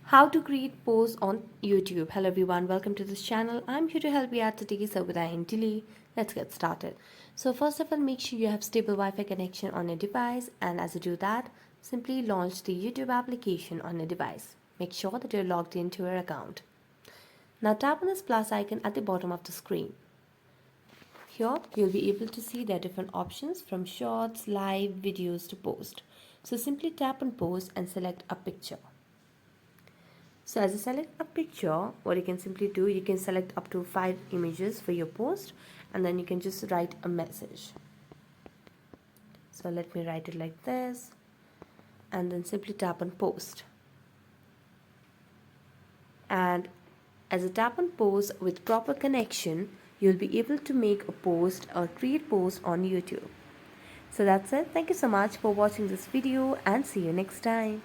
How to create posts on YouTube. Hello everyone, welcome to this channel. I'm here to help you out today, so without any delay, let's get started. So first of all, make sure you have stable Wi-Fi connection on your device, and as you do that, simply launch the YouTube application on your device. Make sure that you're logged into your account. Now tap on this plus icon at the bottom of the screen. Here you'll be able to see there are different options from shorts, live, videos to post. So simply tap on post and select a picture. So as you select a picture, what you can simply do, you can select up to 5 images for your post, and then you can just write a message. So let me write it like this, and then simply tap on post. And as you tap on post with proper connection, you'll be able to make a post or create post on YouTube. So that's it. Thank you so much for watching this video, and see you next time.